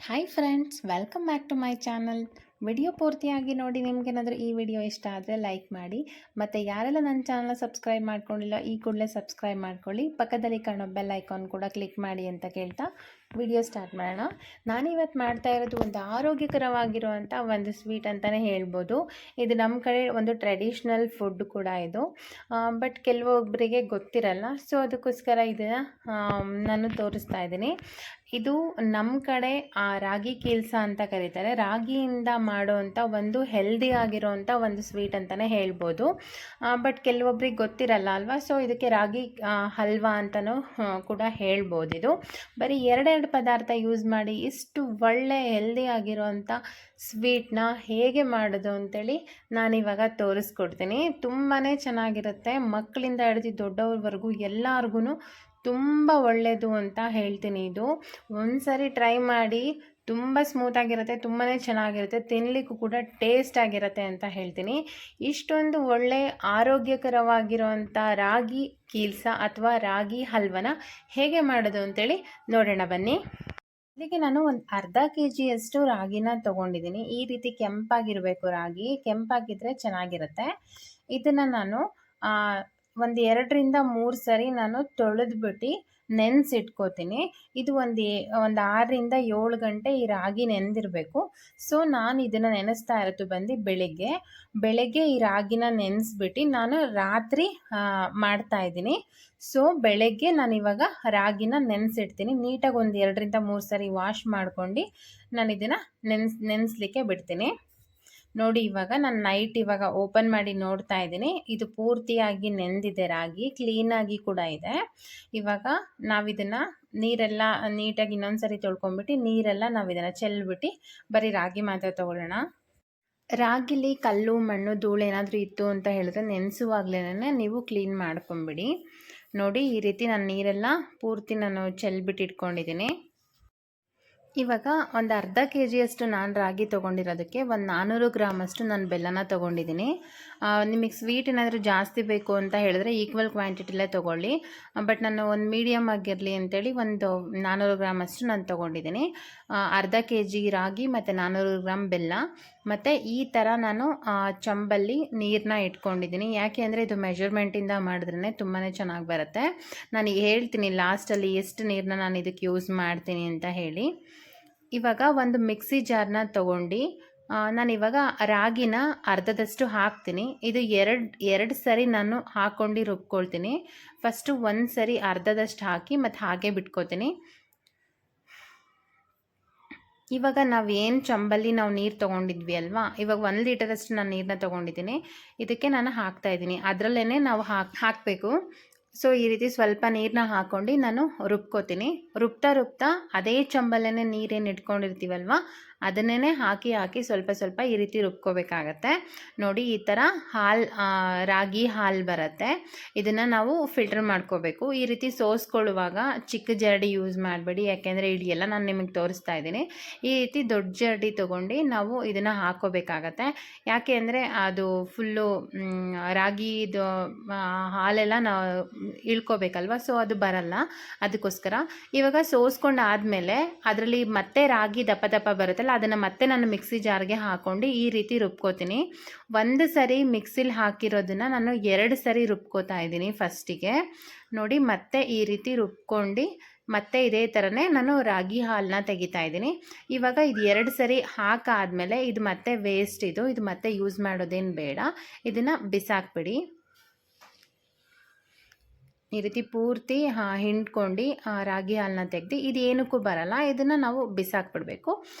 Hi friends, welcome back to my channel. Video ಪೂರ್ತಿಯಾಗಿ ನೋಡಿ. ನಿಮಗೇನಾದರೂ ಈ ವಿಡಿಯೋ ಇಷ್ಟ ಆದರೆ ಲೈಕ್ ಮಾಡಿ, ಮತ್ತು ಯಾರೆಲ್ಲ ನನ್ನ ಚಾನಲ್ನ ಸಬ್ಸ್ಕ್ರೈಬ್ ಮಾಡ್ಕೊಂಡಿಲ್ಲ ಈ ಕೂಡಲೇ ಸಬ್ಸ್ಕ್ರೈಬ್ ಮಾಡ್ಕೊಳ್ಳಿ. ಪಕ್ಕದಲ್ಲಿ ಕಾಣೋ ಬೆಲ್ ಐಕಾನ್ ಕೂಡ ಕ್ಲಿಕ್ ಮಾಡಿ ಅಂತ ಕೇಳ್ತಾ ವಿಡಿಯೋ ಸ್ಟಾರ್ಟ್ ಮಾಡೋಣ. ನಾನಿವತ್ತು ಮಾಡ್ತಾ ಇರೋದು ಒಂದು ಆರೋಗ್ಯಕರವಾಗಿರುವಂಥ ಒಂದು ಸ್ವೀಟ್ ಅಂತಲೇ ಹೇಳ್ಬೋದು. ಇದು ನಮ್ಮ ಕಡೆ ಒಂದು ಟ್ರೆಡಿಷ್ನಲ್ ಫುಡ್ ಕೂಡ ಇದು. ಬಟ್ ಕೆಲವೊಬ್ಬರಿಗೆ ಗೊತ್ತಿರಲ್ಲ. ಸೊ ಅದಕ್ಕೋಸ್ಕರ ಇದನ್ನು ನಾನು ತೋರಿಸ್ತಾ ಇದ್ದೀನಿ. ಇದು ನಮ್ಮ ಕಡೆ ರಾಗಿ ಕೀಲ್ಸ ಅಂತ ಕರೀತಾರೆ. ರಾಗಿಯಿಂದ ಮಾಡೋವಂಥ ಒಂದು ಹೆಲ್ದಿ ಆಗಿರೋವಂಥ ಒಂದು ಸ್ವೀಟ್ ಅಂತಲೇ ಹೇಳ್ಬೋದು. ಬಟ್ ಕೆಲವೊಬ್ರಿಗೆ ಗೊತ್ತಿರಲ್ಲ ಅಲ್ವಾ. ಸೊ ಇದಕ್ಕೆ ರಾಗಿ ಹಲ್ವಾ ಅಂತಲೂ ಕೂಡ ಹೇಳ್ಬೋದು. ಇದು ಬರೀ ಎರಡೆರಡು ಪದಾರ್ಥ ಯೂಸ್ ಮಾಡಿ ಇಷ್ಟು ಒಳ್ಳೆ ಹೆಲ್ದಿ ಆಗಿರೋವಂಥ ಸ್ವೀಟ್ನ ಹೇಗೆ ಮಾಡೋದು ಅಂತೇಳಿ ನಾನಿವಾಗ ತೋರಿಸ್ಕೊಡ್ತೀನಿ. ತುಂಬಾ ಚೆನ್ನಾಗಿರುತ್ತೆ. ಮಕ್ಕಳಿಂದ ಹಿಡಿದು ದೊಡ್ಡವ್ರವರೆಗೂ ಎಲ್ಲರಿಗೂ ತುಂಬ ಒಳ್ಳೆಯದು ಅಂತ ಹೇಳ್ತೀನಿ. ಇದು ಒಂದು ಸಾರಿ ಟ್ರೈ ಮಾಡಿ. ತುಂಬ ಸ್ಮೂತಾಗಿರುತ್ತೆ, ತುಂಬಾ ಚೆನ್ನಾಗಿರುತ್ತೆ, ತಿನ್ನಲಿಕ್ಕೂ ಕೂಡ ಟೇಸ್ಟ್ ಆಗಿರುತ್ತೆ ಅಂತ ಹೇಳ್ತೀನಿ. ಇಷ್ಟೊಂದು ಒಳ್ಳೆ ಆರೋಗ್ಯಕರವಾಗಿರೋವಂಥ ರಾಗಿ ಕೀಲ್ಸ ಅಥವಾ ರಾಗಿ ಹಲ್ವನ ಹೇಗೆ ಮಾಡೋದು ಅಂತೇಳಿ ನೋಡೋಣ ಬನ್ನಿ. ಇದಕ್ಕೆ ನಾನು ಒಂದು ಅರ್ಧ KGಯಷ್ಟು ರಾಗಿನ ತೊಗೊಂಡಿದ್ದೀನಿ. ಈ ರೀತಿ ಕೆಂಪಾಗಿರಬೇಕು ರಾಗಿ. ಕೆಂಪಾಗಿದ್ದರೆ ಚೆನ್ನಾಗಿರುತ್ತೆ. ಇದನ್ನು ನಾನು ಒಂದು 2-3 ಸರಿ ನಾನು ತೊಳೆದ್ಬಿಟ್ಟು ನೆನೆಸಿಟ್ಕೋತೀನಿ. ಇದು ಒಂದು 6-7 ಗಂಟೆ ಈ ರಾಗಿ ನೆನೆದಿರಬೇಕು. ಸೊ ನಾನು ಇದನ್ನು ನೆನೆಸ್ತಾ ಇರೋದು ಬೆಳಗ್ಗೆ ಈ ರಾಗಿನ ನೆನೆಸ್ಬಿಟ್ಟು ನಾನು ರಾತ್ರಿ ಮಾಡ್ತಾಯಿದ್ದೀನಿ. ಸೊ ಬೆಳಗ್ಗೆ ನಾನಿವಾಗ ರಾಗಿನ ನೆನೆಸಿಡ್ತೀನಿ. ನೀಟಾಗಿ ಒಂದು 2-3 ಸರಿ ವಾಶ್ ಮಾಡ್ಕೊಂಡು ನಾನು ಇದನ್ನು ನೆನೆಸ್ಲಿಕ್ಕೆ ಬಿಡ್ತೀನಿ. ನೋಡಿ, ಇವಾಗ ನಾನು ಇವಾಗ ಓಪನ್ ಮಾಡಿ ನೋಡ್ತಾ ಇದ್ದೀನಿ. ಇದು ಪೂರ್ತಿಯಾಗಿ ನೆಂದಿದೆ ರಾಗಿ, ಕ್ಲೀನಾಗಿ ಕೂಡ ಇದೆ. ಇವಾಗ ನಾವಿದನ್ನು ನೀರೆಲ್ಲ ನೀಟಾಗಿ ಇನ್ನೊಂದ್ಸರಿ ತೊಳ್ಕೊಂಬಿಟ್ಟು ನೀರೆಲ್ಲ ನಾವಿದನ್ನು ಚೆಲ್ಬಿಟ್ಟು ಬರೀ ರಾಗಿ ಮಾತ್ರ ತೊಗೊಳ್ಳೋಣ. ರಾಗಿಲಿ ಕಲ್ಲು ಮಣ್ಣು ಧೂಳು ಏನಾದರೂ ಇತ್ತು ಅಂತ ಹೇಳಿದ್ರೆ ನೆನೆಸುವಾಗಲೇ ನೀವು ಕ್ಲೀನ್ ಮಾಡ್ಕೊಂಬಿಡಿ. ನೋಡಿ, ಈ ರೀತಿ ನಾನು ನೀರೆಲ್ಲ ಪೂರ್ತಿ ನಾನು ಚೆಲ್ಬಿಟ್ಟು ಇಟ್ಕೊಂಡಿದ್ದೀನಿ. ಇವಾಗ ಒಂದು ಅರ್ಧ KGಯಷ್ಟು ನಾನು ರಾಗಿ ತೊಗೊಂಡಿರೋದಕ್ಕೆ ಒಂದು 400 ಗ್ರಾಮಷ್ಟು ನಾನು ಬೆಲ್ಲನ ತೊಗೊಂಡಿದ್ದೀನಿ. ನಿಮಗೆ ಸ್ವೀಟ್ ಏನಾದರೂ ಜಾಸ್ತಿ ಬೇಕು ಅಂತ ಹೇಳಿದ್ರೆ ಈಕ್ವಲ್ ಕ್ವಾಂಟಿಟಿಲೇ ತೊಗೊಳ್ಳಿ. ಬಟ್ ನಾನು ಒಂದು ಮೀಡಿಯಮ್ ಆಗಿರಲಿ ಅಂತೇಳಿ ಒಂದು 400 ಗ್ರಾಮಷ್ಟು ನಾನು ತೊಗೊಂಡಿದ್ದೀನಿ. ಅರ್ಧ KG ರಾಗಿ ಮತ್ತು 400 ಗ್ರಾಮ್ ಬೆಲ್ಲ. ಮತ್ತು ಈ ಥರ ನಾನು ಚಂಬಲ್ಲಿ ನೀರನ್ನ ಇಟ್ಕೊಂಡಿದ್ದೀನಿ. ಯಾಕೆ ಅಂದರೆ ಇದು ಮೆಜರ್ಮೆಂಟಿಂದ ಮಾಡಿದ್ರೇ ತುಂಬಾ ಚೆನ್ನಾಗಿ ಬರುತ್ತೆ. ನಾನು ಹೇಳ್ತೀನಿ ಲಾಸ್ಟಲ್ಲಿ ಎಷ್ಟು ನೀರನ್ನ ನಾನು ಇದಕ್ಕೆ ಯೂಸ್ ಮಾಡ್ತೀನಿ ಅಂತ ಹೇಳಿ. ಇವಾಗ ಒಂದು ಮಿಕ್ಸಿ ಜಾರ್ನ ತೊಗೊಂಡು ನಾನಿವಾಗ ರಾಗಿನ ಅರ್ಧದಷ್ಟು ಹಾಕ್ತೀನಿ. ಇದು ಎರಡು ಸರಿ ನಾನು ಹಾಕ್ಕೊಂಡು ರುಬ್ಕೊಳ್ತೀನಿ. ಫಸ್ಟು ಒಂದು ಸರಿ ಅರ್ಧದಷ್ಟು ಹಾಕಿ ಮತ್ತು ಹಾಗೆ ಬಿಟ್ಕೋತೀನಿ. ಇವಾಗ ನಾವೇನು ಚಂಬಲ್ಲಿ ನಾವು ನೀರು ತೊಗೊಂಡಿದ್ವಿ ಅಲ್ವಾ, ಇವಾಗ 1 ಲೀಟರಷ್ಟು ನಾನು ನೀರನ್ನ ತೊಗೊಂಡಿದ್ದೀನಿ. ಇದಕ್ಕೆ ನಾನು ಹಾಕ್ತಾಯಿದ್ದೀನಿ. ಅದರಲ್ಲೇ ನಾವು ಹಾಕಬೇಕು. ಸೊ ಈ ರೀತಿ ಸ್ವಲ್ಪ ನೀರನ್ನ ಹಾಕ್ಕೊಂಡು ನಾನು ರುಬ್ಕೋತೀನಿ. ರುಬ್ತಾ ಅದೇ ಚಂಬಲ್ಲೇ ನೀರೇನು ಇಟ್ಕೊಂಡಿರ್ತೀವಲ್ವ ಅದನ್ನೇ ಹಾಕಿ ಸ್ವಲ್ಪ ಈ ರೀತಿ ರುಬ್ಕೋಬೇಕಾಗತ್ತೆ. ನೋಡಿ, ಈ ಥರ ರಾಗಿ ಹಾಲು ಬರುತ್ತೆ. ಇದನ್ನು ನಾವು ಫಿಲ್ಟರ್ ಮಾಡ್ಕೋಬೇಕು. ಈ ರೀತಿ ಸೋಸ್ಕೊಳ್ಳುವಾಗ ಚಿಕ್ಕ ಜರಡಿ ಯೂಸ್ ಮಾಡಬೇಡಿ. ಯಾಕೆಂದರೆ ಇಡಿಯೆಲ್ಲ ನಾನು ನಿಮಗೆ ತೋರಿಸ್ತಾ ಇದ್ದೀನಿ. ಈ ರೀತಿ ದೊಡ್ಡ ಜರಡಿ ತೊಗೊಂಡು ನಾವು ಇದನ್ನು ಹಾಕ್ಕೋಬೇಕಾಗತ್ತೆ. ಯಾಕೆ ಅಂದರೆ ಅದು ಫುಲ್ಲು ರಾಗಿದು ಹಾಲೆಲ್ಲ ನಾವು ಇಳ್ಕೋಬೇಕಲ್ವ. ಸೊ ಅದು ಬರಲ್ಲ. ಅದಕ್ಕೋಸ್ಕರ ಇವಾಗ ಸೋಸ್ಕೊಂಡು ಆದಮೇಲೆ ಅದರಲ್ಲಿ ಮತ್ತೆ ರಾಗಿ ದಪ್ಪ ಬರುತ್ತಲ್ಲ, ಅದನ್ನು ಮತ್ತೆ ನಾನು ಮಿಕ್ಸಿ ಜಾರ್ಗೆ ಹಾಕ್ಕೊಂಡು ಈ ರೀತಿ ರುಬ್ಕೋತೀನಿ. ಒಂದು ಸರಿ ಮಿಕ್ಸಿಲಿ ಹಾಕಿರೋದನ್ನು ನಾನು 2 ಸರಿ ರುಬ್ಕೋತಾ ಇದ್ದೀನಿ ಫಸ್ಟಿಗೆ. ನೋಡಿ, ಮತ್ತೆ ಈ ರೀತಿ ರುಬ್ಕೊಂಡು ಮತ್ತೆ ಇದೇ ಥರನೇ ನಾನು ರಾಗಿ ಹಾಲನ್ನ ತೆಗಿತಾ ಇದ್ದೀನಿ. ಇವಾಗ ಇದು 2 ಸರಿ ಹಾಕಾದ್ಮೇಲೆ ಇದು ಮತ್ತೆ ವೇಸ್ಟ್. ಇದು ಮತ್ತೆ ಯೂಸ್ ಮಾಡೋದೇನು ಬೇಡ. ಇದನ್ನು ಬಿಸಾಕ್ಬಿಡಿ. ಈ ರೀತಿ ಪೂರ್ತಿ ಹಿಂಡ್ಕೊಂಡು ರಾಗಿ ಹಾಲನ್ನ ತೆಗೆದು ಇದು ಏನಕ್ಕೂ ಬರಲ್ಲ. ಇದನ್ನು ನಾವು ಬಿಸಾಕ್ಬಿಡ್ಬೇಕು.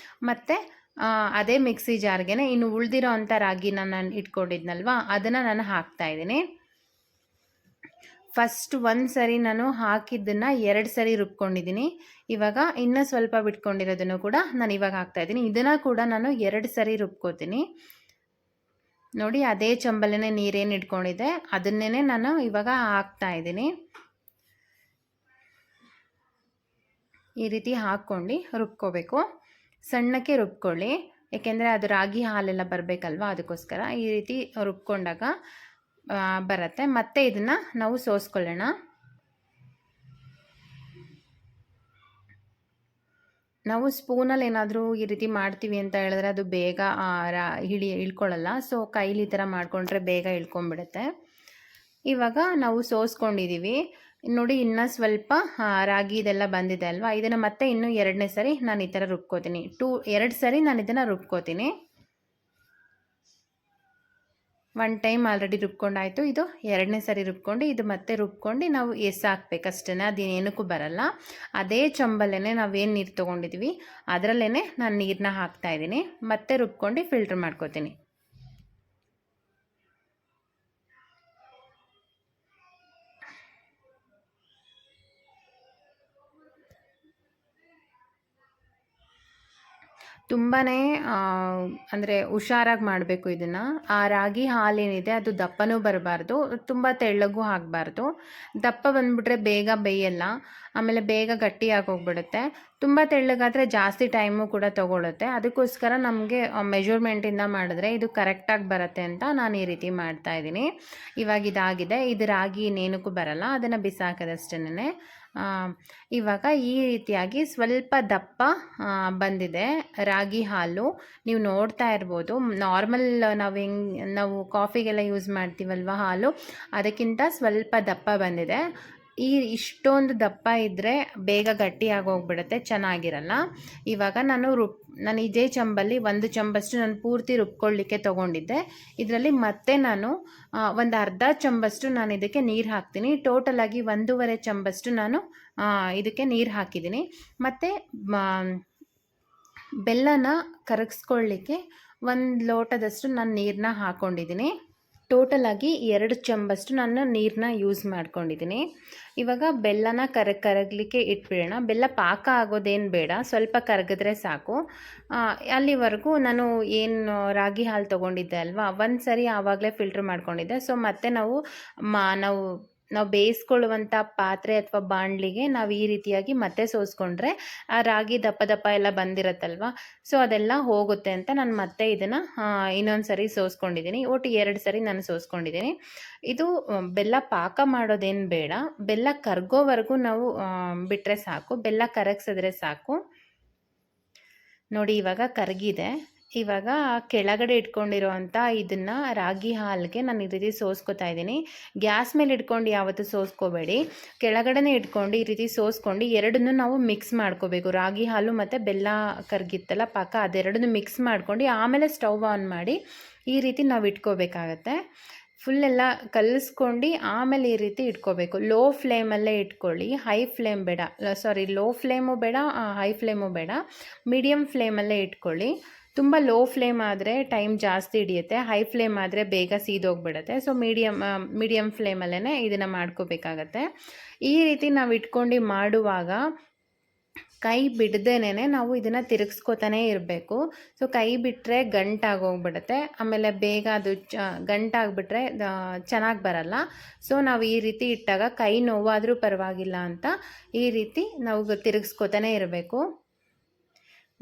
ಮತ್ತು ಅದೇ ಮಿಕ್ಸಿ ಜಾರ್ಗೆ ಇನ್ನು ಉಳಿದಿರೋ ಅಂಥ ರಾಗಿನ ನಾನು ಇಟ್ಕೊಂಡಿದ್ನಲ್ವ ಅದನ್ನು ನಾನು ಹಾಕ್ತಾಯಿದ್ದೀನಿ. ಫಸ್ಟ್ 1 ಸರಿ ನಾನು ಹಾಕಿದ್ದನ್ನು 2 ಸರಿ ರುಬ್ಕೊಂಡಿದ್ದೀನಿ. ಇವಾಗ ಇನ್ನೂ ಸ್ವಲ್ಪ ಬಿಟ್ಕೊಂಡಿರೋದನ್ನು ಕೂಡ ನಾನು ಇವಾಗ ಹಾಕ್ತಾಯಿದ್ದೀನಿ. ಇದನ್ನು ಕೂಡ ನಾನು 2 ಸರಿ ರುಬ್ಕೋತೀನಿ. ನೋಡಿ, ಅದೇ ಚಂಬಲ್ಲೇ ನೀರೇನು ಇಟ್ಕೊಂಡಿದ್ದೆ ಅದನ್ನೇ ನಾನು ಇವಾಗ ಹಾಕ್ತಾಯಿದ್ದೀನಿ. ಈ ರೀತಿ ಹಾಕ್ಕೊಂಡು ರುಬ್ಕೋಬೇಕು. ಸಣ್ಣಕ್ಕೆ ರುಬ್ಕೊಳ್ಳಿ, ಏಕೆಂದರೆ ಅದು ರಾಗಿ ಹಾಲೆಲ್ಲ ಬರಬೇಕಲ್ವ, ಅದಕ್ಕೋಸ್ಕರ ಈ ರೀತಿ ರುಬ್ಕೊಂಡಾಗ ಬರುತ್ತೆ. ಮತ್ತು ಇದನ್ನು ನಾವು ಸೋಸ್ಕೊಳ್ಳೋಣ. ನಾವು ಸ್ಪೂನಲ್ಲಿ ಏನಾದರೂ ಈ ರೀತಿ ಮಾಡ್ತೀವಿ ಅಂತ ಹೇಳಿದ್ರೆ ಅದು ಬೇಗ ಇಳ್ಕೊಳ್ಳಲ್ಲ. ಸೊ ಕೈಲಿ ಈ ಥರ ಮಾಡಿಕೊಂಡ್ರೆ ಬೇಗ ಇಳ್ಕೊಂಬಿಡುತ್ತೆ. ಇವಾಗ ನಾವು ಸೋಸ್ಕೊಂಡಿದ್ದೀವಿ ನೋಡಿ. ಇನ್ನೂ ಸ್ವಲ್ಪ ರಾಗಿ ಇದೆಲ್ಲ ಬಂದಿದೆ ಅಲ್ವಾ, ಇದನ್ನು ಮತ್ತೆ ಇನ್ನೂ 2ನೇ ಸರಿ ನಾನು ಈ ಥರ ರುಬ್ಕೋತೀನಿ. 2 ಸರಿ ನಾನು ಇದನ್ನು ರುಬ್ಕೋತೀನಿ. 1 ಟೈಮ್ ಆಲ್ರೆಡಿ ರುಬ್ಕೊಂಡಾಯಿತು. ಇದು 2ನೇ ಸರಿ ರುಬ್ಕೊಂಡು ಇದು ಮತ್ತೆ ರುಬ್ಕೊಂಡು ನಾವು ಹಾಕ್ಬೇಕಷ್ಟೇ, ಅದೇನಕ್ಕೂ ಬರಲ್ಲ. ಅದೇ ಚೊಂಬಲ್ಲೇ ನಾವೇನು ನೀರು ತೊಗೊಂಡಿದ್ವಿ ಅದರಲ್ಲೇ ನಾನು ನೀರನ್ನ ಹಾಕ್ತಾಯಿದ್ದೀನಿ. ಮತ್ತೆ ರುಬ್ಕೊಂಡು ಫಿಲ್ಟ್ರ್ ಮಾಡ್ಕೋತೀನಿ. ತುಂಬಾ ಅಂದರೆ ಹುಷಾರಾಗಿ ಮಾಡಬೇಕು ಇದನ್ನು. ಆ ರಾಗಿ ಹಾಲೇನಿದೆ ಅದು ದಪ್ಪನೂ ಬರಬಾರ್ದು, ತುಂಬ ತೆಳ್ಳಗೂ ಆಗಬಾರ್ದು. ದಪ್ಪ ಬಂದುಬಿಟ್ರೆ ಬೇಗ ಬೇಯಲ್ಲ, ಆಮೇಲೆ ಬೇಗ ಗಟ್ಟಿಯಾಗಿ ಹೋಗ್ಬಿಡುತ್ತೆ. ತುಂಬ ತೆಳ್ಳಗಾದರೆ ಜಾಸ್ತಿ ಟೈಮು ಕೂಡ ತೊಗೊಳುತ್ತೆ. ಅದಕ್ಕೋಸ್ಕರ ನಮಗೆ ಮೆಜರ್ಮೆಂಟಿಂದ ಮಾಡಿದ್ರೆ ಇದು ಕರೆಕ್ಟಾಗಿ ಬರುತ್ತೆ ಅಂತ ನಾನು ಈ ರೀತಿ ಮಾಡ್ತಾಯಿದ್ದೀನಿ. ಇವಾಗ ಇದಾಗಿದೆ. ಇದು ರಾಗಿ ಇನ್ನೇನಕ್ಕೂ ಬರಲ್ಲ, ಅದನ್ನು ಬಿಸಾಕೋದಷ್ಟೇ. ಇವಾಗ ಈ ರೀತಿಯಾಗಿ ಸ್ವಲ್ಪ ದಪ್ಪ ಬಂದಿದೆ ರಾಗಿ ಹಾಲು. ನೀವು ನೋಡ್ತಾ ಇರ್ಬೋದು, ನಾರ್ಮಲ್ ನಾವು ಕಾಫಿಗೆಲ್ಲ ಯೂಸ್ ಮಾಡ್ತೀವಲ್ವ ಹಾಲು, ಅದಕ್ಕಿಂತ ಸ್ವಲ್ಪ ದಪ್ಪ ಬಂದಿದೆ. ಇಷ್ಟೊಂದು ದಪ್ಪ ಇದ್ದರೆ ಬೇಗ ಗಟ್ಟಿಯಾಗಿ ಹೋಗ್ಬಿಡುತ್ತೆ, ಚೆನ್ನಾಗಿರಲ್ಲ. ಇವಾಗ ನಾನು ಇದೇ ಚಂಬಲ್ಲಿ 1 ಚಮಚಷ್ಟು ನಾನು ಪೂರ್ತಿ ರುಬ್ಕೊಳ್ಳಿಕ್ಕೆ ತೊಗೊಂಡಿದ್ದೆ. ಇದರಲ್ಲಿ ಮತ್ತೆ ನಾನು ಒಂದು ಅರ್ಧ ಚಮಚಷ್ಟು ನಾನು ಇದಕ್ಕೆ ನೀರು ಹಾಕ್ತೀನಿ. ಟೋಟಲಾಗಿ 1.5 ಚಮಚಷ್ಟು ನಾನು ಇದಕ್ಕೆ ನೀರು ಹಾಕಿದ್ದೀನಿ. ಮತ್ತು ಬೆಲ್ಲನ ಕರಗಿಸ್ಕೊಳ್ಳಿಕ್ಕೆ 1 ಲೋಟದಷ್ಟು ನಾನು ನೀರನ್ನ ಹಾಕ್ಕೊಂಡಿದ್ದೀನಿ. ಟೋಟಲಾಗಿ 2 ಚಮಚಷ್ಟು ನಾನು ನೀರನ್ನ ಯೂಸ್ ಮಾಡ್ಕೊಂಡಿದ್ದೀನಿ. ಇವಾಗ ಬೆಲ್ಲನ ಕರಗಲಿಕ್ಕೆ ಇಟ್ಬಿಡೋಣ. ಬೆಲ್ಲ ಪಾಕ ಆಗೋದೇನು ಬೇಡ, ಸ್ವಲ್ಪ ಕರಗಿದ್ರೆ ಸಾಕು. ಅಲ್ಲಿವರೆಗೂ ನಾನು ಏನು ರಾಗಿ ಹಾಲು ತೊಗೊಂಡಿದ್ದೆ ಅಲ್ವಾ, 1 ಸರಿ ಆವಾಗಲೇ ಫಿಲ್ಟ್ರ್ ಮಾಡ್ಕೊಂಡಿದ್ದೆ. ಸೊ ಮತ್ತೆ ನಾವು ಬೇಯಿಸ್ಕೊಳ್ಳುವಂಥ ಪಾತ್ರೆ ಅಥವಾ ಬಾಣಲಿಗೆ ನಾವು ಈ ರೀತಿಯಾಗಿ ಮತ್ತೆ ಸೋಸ್ಕೊಂಡ್ರೆ ಆ ರಾಗಿ ದಪ್ಪ ದಪ್ಪ ಎಲ್ಲ ಬಂದಿರತ್ತಲ್ವ, ಸೊ ಅದೆಲ್ಲ ಹೋಗುತ್ತೆ ಅಂತ ನಾನು ಮತ್ತೆ ಇದನ್ನು ಇನ್ನೊಂದು ಸರಿ ಸೋಸ್ಕೊಂಡಿದ್ದೀನಿ. ಒಟ್ಟು 2 ಸರಿ ನಾನು ಸೋಸ್ಕೊಂಡಿದ್ದೀನಿ. ಇದು ಬೆಲ್ಲ ಪಾಕ ಮಾಡೋದೇನು ಬೇಡ, ಬೆಲ್ಲ ಕರಗೋವರೆಗೂ ನಾವು ಬಿಟ್ಟರೆ ಸಾಕು, ಬೆಲ್ಲ ಕರಗಿಸಿದ್ರೆ ಸಾಕು. ನೋಡಿ ಇವಾಗ ಕರಗಿದೆ. ಇವಾಗ ಕೆಳಗಡೆ ಇಟ್ಕೊಂಡಿರೋವಂಥ ಇದನ್ನು ರಾಗಿ ಹಾಲಿಗೆ ನಾನು ಈ ರೀತಿ ಸೋಸ್ಕೊತಾ ಇದ್ದೀನಿ. ಗ್ಯಾಸ್ ಮೇಲೆ ಇಟ್ಕೊಂಡು ಯಾವತ್ತೂ ಸೋಸ್ಕೋಬೇಡಿ, ಕೆಳಗಡೆನೇ ಇಟ್ಕೊಂಡು ಈ ರೀತಿ ಸೋಸ್ಕೊಂಡು ಎರಡನ್ನೂ ನಾವು ಮಿಕ್ಸ್ ಮಾಡ್ಕೋಬೇಕು. ರಾಗಿ ಹಾಲು ಮತ್ತು ಬೆಲ್ಲ ಕರಗಿತ್ತಲ್ಲ ಪಾಕ, ಅದೆರಡನ್ನೂ ಮಿಕ್ಸ್ ಮಾಡ್ಕೊಂಡು ಆಮೇಲೆ ಸ್ಟವ್ ಆನ್ ಮಾಡಿ ಈ ರೀತಿ ನಾವು ಇಟ್ಕೋಬೇಕಾಗತ್ತೆ. ಫುಲ್ಲೆಲ್ಲ ಕಲಿಸ್ಕೊಂಡು ಆಮೇಲೆ ಈ ರೀತಿ ಇಟ್ಕೋಬೇಕು. ಲೋ ಫ್ಲೇಮಲ್ಲೇ ಇಟ್ಕೊಳ್ಳಿ, ಹೈ ಫ್ಲೇಮ್ ಬೇಡ. ಲೋ ಫ್ಲೇಮು ಬೇಡ, ಹೈ ಫ್ಲೇಮು ಬೇಡ, ಮೀಡಿಯಮ್ ಫ್ಲೇಮಲ್ಲೇ ಇಟ್ಕೊಳ್ಳಿ. ತುಂಬ ಲೋ ಫ್ಲೇಮ್ ಆದರೆ ಟೈಮ್ ಜಾಸ್ತಿ ಹಿಡಿಯುತ್ತೆ, ಹೈ ಫ್ಲೇಮ್ ಆದರೆ ಬೇಗ ಸೀದೋಗ್ಬಿಡುತ್ತೆ. ಸೊ ಮೀಡಿಯಮ್ ಫ್ಲೇಮಲ್ಲೇ ಇದನ್ನು ಮಾಡ್ಕೋಬೇಕಾಗತ್ತೆ. ಈ ರೀತಿ ನಾವು ಇಟ್ಕೊಂಡು ಮಾಡುವಾಗ ಕೈ ಬಿಡ್ದೇನೆ ನಾವು ಇದನ್ನು ತಿರುಗಿಸ್ಕೋತಾನೇ ಇರಬೇಕು. ಸೊ ಕೈ ಬಿಟ್ಟರೆ ಗಂಟಾಗೋಗ್ಬಿಡುತ್ತೆ, ಆಮೇಲೆ ಬೇಗ ಅದು ಗಂಟಾಗ್ಬಿಟ್ರೆ ಚೆನ್ನಾಗಿ ಬರಲ್ಲ. ಸೊ ನಾವು ಈ ರೀತಿ ಇಟ್ಟಾಗ ಕೈ ನೋವಾದರೂ ಪರವಾಗಿಲ್ಲ ಅಂತ ಈ ರೀತಿ ನಾವು ತಿರುಗಿಸ್ಕೋತಾನೇ ಇರಬೇಕು.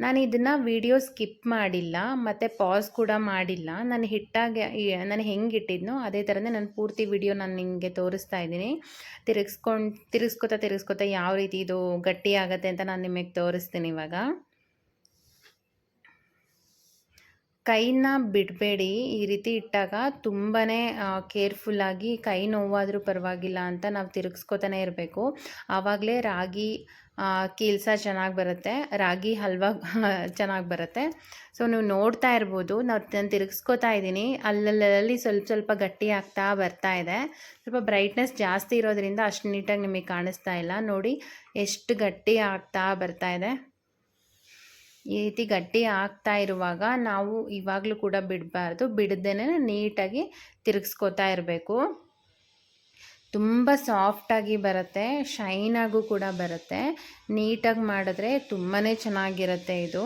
ನಾನು ಇದನ್ನು ವಿಡಿಯೋ ಸ್ಕಿಪ್ ಮಾಡಿಲ್ಲ ಮತ್ತು ಪಾಸ್ ಕೂಡ ಮಾಡಿಲ್ಲ. ನಾನು ನಾನು ಹೆಂಗೆ ಇಟ್ಟಿದ್ನೋ ಅದೇ ಥರನೇ ನಾನು ಪೂರ್ತಿ ವಿಡಿಯೋ ನಾನು ನಿಮಗೆ ತೋರಿಸ್ತಾ ಇದ್ದೀನಿ. ತಿರುಗಿಸ್ಕೊತಾ ಯಾವ ರೀತಿ ಇದು ಗಟ್ಟಿ ಆಗುತ್ತೆ ಅಂತ ನಾನು ನಿಮಗೆ ತೋರಿಸ್ತೀನಿ. ಇವಾಗ ಕೈನ ಬಿಡಬೇಡಿ, ಈ ರೀತಿ ಇಟ್ಟಾಗ ತುಂಬಾ ಕೇರ್ಫುಲ್ಲಾಗಿ ಕೈ ನೋವಾದರೂ ಪರವಾಗಿಲ್ಲ ಅಂತ ನಾವು ತಿರುಗಿಸ್ಕೊತಾನೆ ಇರಬೇಕು. ಆವಾಗಲೇ ರಾಗಿ ಕೀಲ್ಸ ಚೆನ್ನಾಗಿ ಬರುತ್ತೆ, ರಾಗಿ ಹಲ್ವಾ ಚೆನ್ನಾಗಿ ಬರುತ್ತೆ. ಸೊ ನೀವು ನೋಡ್ತಾ ಇರ್ಬೋದು, ನಾನು ತಿರುಗಿಸ್ಕೊತಾ ಇದ್ದೀನಿ, ಅಲ್ಲಲ್ಲಿ ಸ್ವಲ್ಪ ಗಟ್ಟಿ ಆಗ್ತಾ ಬರ್ತಾ ಇದೆ. ಸ್ವಲ್ಪ ಬ್ರೈಟ್ನೆಸ್ ಜಾಸ್ತಿ ಇರೋದ್ರಿಂದ ಅಷ್ಟು ನೀಟಾಗಿ ನಿಮಗೆ ಕಾಣಿಸ್ತಾ ಇಲ್ಲ. ನೋಡಿ ಎಷ್ಟು ಗಟ್ಟಿ ಆಗ್ತಾ ಬರ್ತಾ ಇದೆ. ಈ ರೀತಿ ಗಟ್ಟಿ ಆಗ್ತಾ ಇರುವಾಗ ನಾವು ಇವಾಗಲೂ ಕೂಡ ಬಿಡಬಾರ್ದು, ಬಿಡದೇನೆ ನೀಟಾಗಿ ತಿರುಗಿಸ್ಕೊತಾ ಇರಬೇಕು. ತುಂಬ ಸಾಫ್ಟಾಗಿ ಬರುತ್ತೆ, ಶೈನಾಗೂ ಕೂಡ ಬರುತ್ತೆ. ನೀಟಾಗಿ ಮಾಡಿದ್ರೆ ತುಂಬಾ ಚೆನ್ನಾಗಿರುತ್ತೆ ಇದು.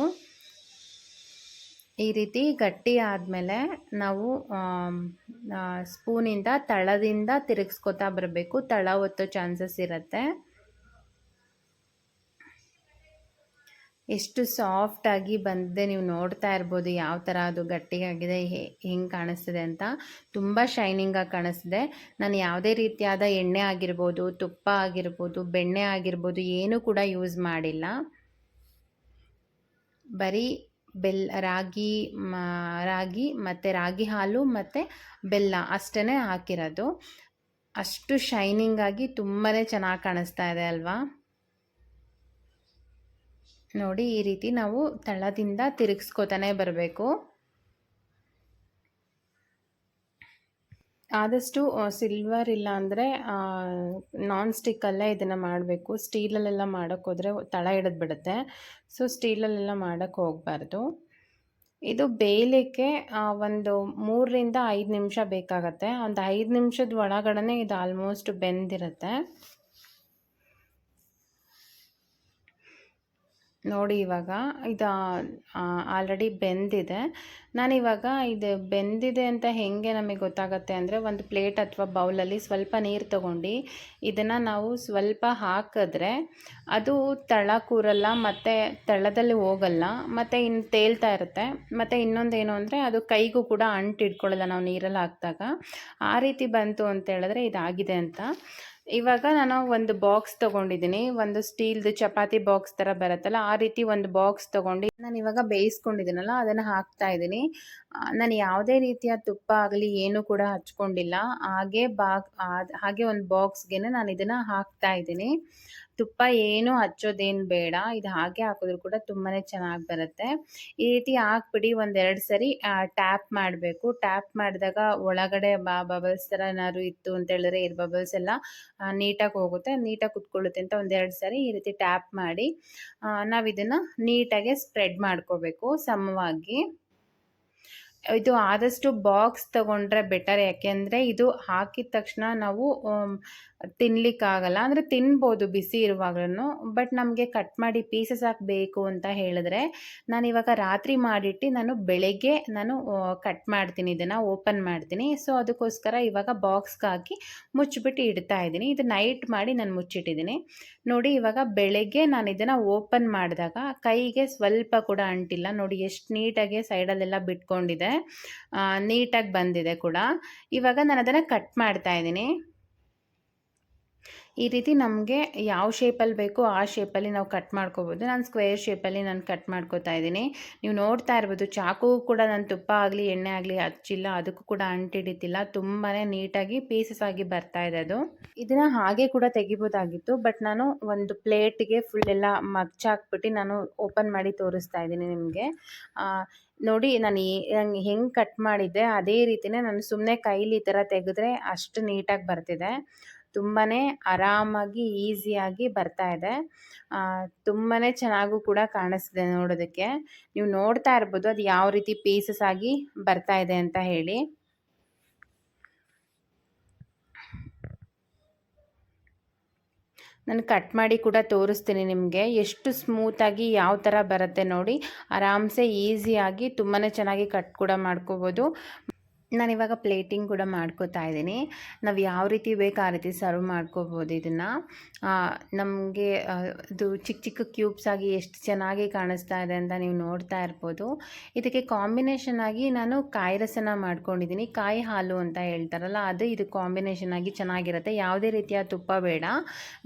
ಈ ರೀತಿ ಗಟ್ಟಿ ಆದಮೇಲೆ ನಾವು ಸ್ಪೂನಿಂದ ತಳದಿಂದ ತಿರುಗಿಸ್ಕೊತಾ ಬರಬೇಕು, ತಳ ಒತ್ತೋ ಚಾನ್ಸಸ್ ಇರುತ್ತೆ. ಎಷ್ಟು ಸಾಫ್ಟಾಗಿ ಬಂದಿದೆ ನೀವು ನೋಡ್ತಾ ಇರ್ಬೋದು, ಯಾವ ಥರ ಅದು ಗಟ್ಟಿಯಾಗಿದೆ, ಹೆಂಗೆ ಕಾಣಿಸ್ತಿದೆ ಅಂತ. ತುಂಬ ಶೈನಿಂಗಾಗಿ ಕಾಣಿಸ್ತಿದೆ. ನಾನು ಯಾವುದೇ ರೀತಿಯಾದ ಎಣ್ಣೆ ಆಗಿರ್ಬೋದು, ತುಪ್ಪ ಆಗಿರ್ಬೋದು, ಬೆಣ್ಣೆ ಆಗಿರ್ಬೋದು ಏನೂ ಕೂಡ ಯೂಸ್ ಮಾಡಿಲ್ಲ. ಬರೀ ರಾಗಿ ಮತ್ತು ರಾಗಿ ಹಾಲು ಮತ್ತು ಬೆಲ್ಲ ಅಷ್ಟೇ ಹಾಕಿರೋದು. ಅಷ್ಟು ಶೈನಿಂಗ್ ಆಗಿ ತುಂಬಾ ಚೆನ್ನಾಗಿ ಕಾಣಿಸ್ತಾ ಇದೆ ಅಲ್ವಾ. ನೋಡಿ, ಈ ರೀತಿ ನಾವು ತಳದಿಂದ ತಿರುಗಿಸ್ಕೊತಾನೆ ಬರಬೇಕು. ಆದಷ್ಟು ಸಿಲ್ವರ್ ಇಲ್ಲ ಅಂದರೆ ನಾನ್ ಸ್ಟಿಕ್ಕಲ್ಲೇ ಇದನ್ನು ಮಾಡಬೇಕು. ಸ್ಟೀಲಲ್ಲೆಲ್ಲ ಮಾಡೋಕ್ಕೋದ್ರೆ ತಳ ಹಿಡಿದು ಬಿಡುತ್ತೆ. ಸೊ ಸ್ಟೀಲಲ್ಲೆಲ್ಲ ಮಾಡೋಕ್ಕೆ ಹೋಗಬಾರ್ದು. ಇದು ಬೇಯಲಿಕ್ಕೆ ಒಂದು 3ರಿಂದ 5 ನಿಮಿಷ ಬೇಕಾಗತ್ತೆ. ಒಂದು 5 ನಿಮಿಷದ ಒಳಗಡೆ ಇದು ಆಲ್ಮೋಸ್ಟ್ ಬೆಂದಿರುತ್ತೆ. ನೋಡಿ, ಇವಾಗ ಇದು ಆಲ್ರೆಡಿ ಬೆಂದಿದೆ. ನಾನಿವಾಗ ಇದು ಬೆಂದಿದೆ ಅಂತ ಹೇಗೆ ನಮಗೆ ಗೊತ್ತಾಗುತ್ತೆ ಅಂದರೆ, ಒಂದು ಪ್ಲೇಟ್ ಅಥವಾ ಬೌಲಲ್ಲಿ ಸ್ವಲ್ಪ ನೀರು ತಗೊಂಡು ಇದನ್ನು ನಾವು ಸ್ವಲ್ಪ ಹಾಕಿದ್ರೆ ಅದು ತಳ ಕೂರಲ್ಲ ಮತ್ತು ತಳದಲ್ಲಿ ಹೋಗಲ್ಲ, ಮತ್ತು ಇನ್ನು ತೇಲ್ತಾ ಇರುತ್ತೆ. ಮತ್ತು ಇನ್ನೊಂದೇನು ಅಂದರೆ ಅದು ಕೈಗೂ ಕೂಡ ಅಂಟು ಇಟ್ಕೊಳ್ಳಲ್ಲ ನಾವು ನೀರಲ್ಲಿ ಹಾಕಿದಾಗ. ಆ ರೀತಿ ಬಂತು ಅಂತ ಹೇಳಿದ್ರೆ ಇದಾಗಿದೆ ಅಂತ. ಇವಾಗ ನಾನು ಒಂದು ಬಾಕ್ಸ್ ತೊಗೊಂಡಿದ್ದೀನಿ. ಒಂದು ಸ್ಟೀಲ್ದು ಚಪಾತಿ ಬಾಕ್ಸ್ ಥರ ಬರುತ್ತಲ್ಲ, ಆ ರೀತಿ ಒಂದು ಬಾಕ್ಸ್ ತೊಗೊಂಡು ನಾನು ಇವಾಗ ಬೇಯಿಸ್ಕೊಂಡಿದ್ದೀನಲ್ಲ ಅದನ್ನು ಹಾಕ್ತಾ ಇದ್ದೀನಿ. ನಾನು ಯಾವುದೇ ರೀತಿಯ ತುಪ್ಪ ಆಗಲಿ ಏನೂ ಕೂಡ ಹಚ್ಕೊಂಡಿಲ್ಲ. ಹಾಗೆ ಒಂದು ಬಾಕ್ಸ್ಗೆ ನಾನು ಇದನ್ನು ಹಾಕ್ತಾ ಇದ್ದೀನಿ. ತುಪ್ಪ ಏನೂ ಹಚ್ಚೋದೇನು ಬೇಡ. ಇದು ಹಾಗೆ ಹಾಕಿದ್ರು ಕೂಡ ತುಂಬಾ ಚೆನ್ನಾಗಿ ಬರುತ್ತೆ. ಈ ರೀತಿ ಹಾಕ್ಬಿಟ್ಟು 1-2 ಸರಿ ಟ್ಯಾಪ್ ಮಾಡಬೇಕು. ಟ್ಯಾಪ್ ಮಾಡಿದಾಗ ಒಳಗಡೆ ಬಬಲ್ಸ್ ಥರ ಏನಾದ್ರು ಇತ್ತು ಅಂತ ಹೇಳಿದ್ರೆ ಏರ್ ಬಬಲ್ಸ್ ಎಲ್ಲ ನೀಟಾಗಿ ಹೋಗುತ್ತೆ, ನೀಟಾಗಿ ಕುತ್ಕೊಳ್ಳುತ್ತೆ ಅಂತ 1-2 ಸರಿ ಈ ರೀತಿ ಟ್ಯಾಪ್ ಮಾಡಿ ನಾವು ಇದನ್ನು ನೀಟಾಗಿ ಸ್ಪ್ರೆಡ್ ಮಾಡ್ಕೋಬೇಕು ಸಮವಾಗಿ. ಇದು ಆದಷ್ಟು ಬಾಕ್ಸ್ ತೊಗೊಂಡ್ರೆ ಬೆಟರ್. ಯಾಕೆಂದರೆ ಇದು ಹಾಕಿದ ತಕ್ಷಣ ನಾವು ತಿನ್ನಲಿಕ್ಕಾಗಲ್ಲ. ಅಂದರೆ ತಿನ್ಬೋದು ಬಿಸಿ ಇರುವಾಗಲೂ, ಬಟ್ ನಮಗೆ ಕಟ್ ಮಾಡಿ ಪೀಸಸ್ ಹಾಕಬೇಕು ಅಂತ ಹೇಳಿದ್ರೆ ನಾನಿವಾಗ ರಾತ್ರಿ ಮಾಡಿಟ್ಟು ನಾನು ಬೆಳಗ್ಗೆ ಕಟ್ ಮಾಡ್ತೀನಿ, ಇದನ್ನು ಓಪನ್ ಮಾಡ್ತೀನಿ. ಸೊ ಅದಕ್ಕೋಸ್ಕರ ಇವಾಗ ಬಾಕ್ಸ್ಗೆ ಹಾಕಿ ಮುಚ್ಚಿಬಿಟ್ಟು ಇಡ್ತಾ ಇದ್ದೀನಿ. ಇದು ನೈಟ್ ಮಾಡಿ ನಾನು ಮುಚ್ಚಿಟ್ಟಿದ್ದೀನಿ. ನೋಡಿ, ಇವಾಗ ಬೆಳಗ್ಗೆ ನಾನು ಇದನ್ನು ಓಪನ್ ಮಾಡಿದಾಗ ಕೈಗೆ ಸ್ವಲ್ಪ ಕೂಡ ಅಂಟಿಲ್ಲ. ನೋಡಿ ಎಷ್ಟು ನೀಟಾಗಿ ಸೈಡಲ್ಲೆಲ್ಲ ಬಿಟ್ಕೊಂಡಿದೆ, ನೀಟಾಗಿ ಬಂದಿದೆ ಕೂಡ. ಇವಾಗ ನಾನು ಅದನ್ನು ಕಟ್ ಮಾಡ್ತಾ ಇದ್ದೀನಿ. ಈ ರೀತಿ ನಮಗೆ ಯಾವ ಶೇಪಲ್ಲಿ ಬೇಕೋ ಆ ಶೇಪಲ್ಲಿ ನಾವು ಕಟ್ ಮಾಡ್ಕೋಬೋದು. ನಾನು ಸ್ಕ್ವೇರ್ ಶೇಪಲ್ಲಿ ಕಟ್ ಮಾಡ್ಕೋತಾ ಇದ್ದೀನಿ. ನೀವು ನೋಡ್ತಾ ಇರ್ಬೋದು, ಚಾಕು ಕೂಡ ನಾನು ತುಪ್ಪ ಆಗಲಿ ಎಣ್ಣೆ ಆಗಲಿ ಹಚ್ಚಿಲ್ಲ, ಅದಕ್ಕೂ ಕೂಡ ಅಂಟಿಡಿತಿಲ್ಲ. ತುಂಬಾ ನೀಟಾಗಿ ಪೀಸಸ್ ಆಗಿ ಬರ್ತಾ ಇದೆ ಅದು. ಇದನ್ನು ಹಾಗೆ ಕೂಡ ತೆಗಿಬೋದಾಗಿತ್ತು, ಬಟ್ ನಾನು ಒಂದು ಪ್ಲೇಟ್ಗೆ ಫುಲ್ ಎಲ್ಲ ಮಗ್ಚಾಕ್ಬಿಟ್ಟು ನಾನು ಓಪನ್ ಮಾಡಿ ತೋರಿಸ್ತಾ ಇದ್ದೀನಿ ನಿಮಗೆ. ನೋಡಿ, ನಾನು ಹೆಂಗೆ ಕಟ್ ಮಾಡಿದ್ದೆ ಅದೇ ರೀತಿಯೇ ನಾನು ಸುಮ್ಮನೆ ಕೈಲಿ ಈ ಥರ ತೆಗೆದ್ರೆ ಅಷ್ಟು ನೀಟಾಗಿ ಬರ್ತಿದೆ. ತುಂಬಾ ಆರಾಮಾಗಿ ಈಸಿಯಾಗಿ ಬರ್ತಾ ಇದೆ. ತುಂಬಾ ಚೆನ್ನಾಗೂ ಕೂಡ ಕಾಣಿಸ್ತಿದೆ ನೋಡೋದಕ್ಕೆ. ನೀವು ನೋಡ್ತಾ ಇರ್ಬೋದು ಅದು ಯಾವ ರೀತಿ ಪೀಸಸ್ ಆಗಿ ಬರ್ತಾ ಇದೆ ಅಂತ ಹೇಳಿ. ನಾನು ಕಟ್ ಮಾಡಿ ಕೂಡ ತೋರಿಸ್ತೀನಿ ನಿಮಗೆ ಎಷ್ಟು ಸ್ಮೂತಾಗಿ ಯಾವ ಥರ ಬರುತ್ತೆ ನೋಡಿ. ಆರಾಮ್ಸೆ ಈಸಿಯಾಗಿ ತುಂಬಾ ಚೆನ್ನಾಗಿ ಕಟ್ ಕೂಡ ಮಾಡ್ಕೋಬೋದು. ನಾನಿವಾಗ ಪ್ಲೇಟಿಂಗ್ ಕೂಡ ಮಾಡ್ಕೋತಾ ಇದ್ದೀನಿ. ನಾವು ಯಾವ ರೀತಿ ಬೇಕು ಆ ರೀತಿ ಸರ್ವ್ ಮಾಡ್ಕೋಬೋದು ಇದನ್ನು. ನಮಗೆ ಇದು ಚಿಕ್ಕ ಚಿಕ್ಕ ಕ್ಯೂಬ್ಸ್ ಆಗಿ ಎಷ್ಟು ಚೆನ್ನಾಗಿ ಕಾಣಿಸ್ತಾ ಇದೆ ಅಂತ ನೀವು ನೋಡ್ತಾ ಇರ್ಬೋದು. ಇದಕ್ಕೆ ಕಾಂಬಿನೇಷನ್ ಆಗಿ ನಾನು ಕಾಯಿ ರಸನ ಮಾಡ್ಕೊಂಡಿದ್ದೀನಿ. ಕಾಯಿ ಹಾಲು ಅಂತ ಹೇಳ್ತಾರಲ್ಲ ಅದು ಇದು ಕಾಂಬಿನೇಷನ್ ಆಗಿ ಚೆನ್ನಾಗಿರುತ್ತೆ. ಯಾವುದೇ ರೀತಿಯ ತುಪ್ಪ ಬೇಡ,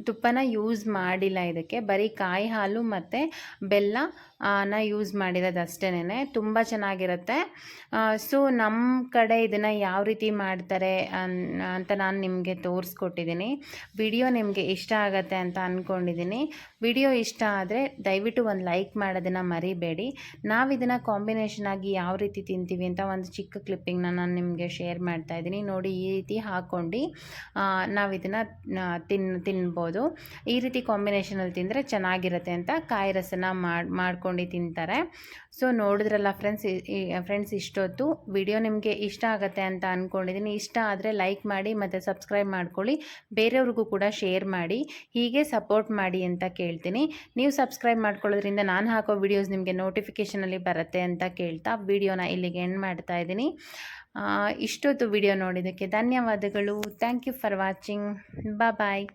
ತುಪ್ಪನ ಯೂಸ್ ಮಾಡಿಲ್ಲ ಇದಕ್ಕೆ. ಬರೀ ಕಾಯಿ ಹಾಲು ಮತ್ತು ಬೆಲ್ಲ ಯೂಸ್ ಮಾಡಿರೋದು ಅಷ್ಟೇನೆ. ತುಂಬ ಚೆನ್ನಾಗಿರುತ್ತೆ. ಸೊ ನಮ್ಮ ಕಡೆ ಇದನ್ನು ಯಾವ ರೀತಿ ಮಾಡ್ತಾರೆ ಅಂತ ನಾನು ನಿಮಗೆ ತೋರಿಸ್ಕೊಟ್ಟಿದ್ದೀನಿ. ವಿಡಿಯೋ ನಿಮಗೆ ಇಷ್ಟ ಆಗುತ್ತೆ ಅಂತ ಅಂದ್ಕೊಂಡಿದ್ದೀನಿ. ವಿಡಿಯೋ ಇಷ್ಟ ಆದರೆ ದಯವಿಟ್ಟು ಒಂದು ಲೈಕ್ ಮಾಡೋದನ್ನು ಮರಿಬೇಡಿ. ನಾವು ಇದನ್ನು ಕಾಂಬಿನೇಷನ್ ಆಗಿ ಯಾವ ರೀತಿ ತಿಂತೀವಿ ಅಂತ ಒಂದು ಚಿಕ್ಕ ಕ್ಲಿಪ್ಪಿಂಗ್ನ ನಾನು ನಿಮಗೆ ಶೇರ್ ಮಾಡ್ತಾ ಇದ್ದೀನಿ. ನೋಡಿ, ಈ ರೀತಿ ಹಾಕ್ಕೊಂಡು ನಾವು ಇದನ್ನು ತಿನ್ಬೋದು. ಈ ರೀತಿ ಕಾಂಬಿನೇಷನಲ್ಲಿ ತಿಂದರೆ ಚೆನ್ನಾಗಿರುತ್ತೆ ಅಂತ ಕಾಯಿ ರಸನ ಮಾಡ್ಕೊಂಡು ತಿಂತಾರೆ. ಸೊ ನೋಡಿದ್ರಲ್ಲ ಫ್ರೆಂಡ್ಸ್, ಇಷ್ಟೊತ್ತು ವಿಡಿಯೋ ನಿಮಗೆ ಇಷ್ಟ ಆಗುತ್ತೆ ಅಂತ ಅಂದ್ಕೊಂಡಿದ್ದೀನಿ. ಇಷ್ಟ ಆದರೆ ಲೈಕ್ ಮಾಡಿ ಮತ್ತು ಸಬ್ಸ್ಕ್ರೈಬ್ ಮಾಡ್ಕೊಳ್ಳಿ. ಬೇರೆಯವ್ರಿಗೂ ಕೂಡ ಶೇರ್ ಮಾಡಿ, ಹೀಗೆ ಸಪೋರ್ಟ್ ಮಾಡಿ ಅಂತ ಕೇಳ್ತೀನಿ. ನೀವು ಸಬ್ಸ್ಕ್ರೈಬ್ ಮಾಡ್ಕೊಳ್ಳೋದ್ರಿಂದ ನಾನು ಹಾಕೋ ವಿಡಿಯೋಸ್ ನಿಮಗೆ ನೋಟಿಫಿಕೇಷನಲ್ಲಿ ಬರುತ್ತೆ ಅಂತ ಕೇಳ್ತಾ ವಿಡಿಯೋನ ಇಲ್ಲಿಗೆ ಎಂಡ್ ಮಾಡ್ತಾ ಇದ್ದೀನಿ. ಇಷ್ಟೊತ್ತು ವಿಡಿಯೋ ನೋಡಿದ್ದಕ್ಕೆ ಧನ್ಯವಾದಗಳು. Thank you for watching. Bye.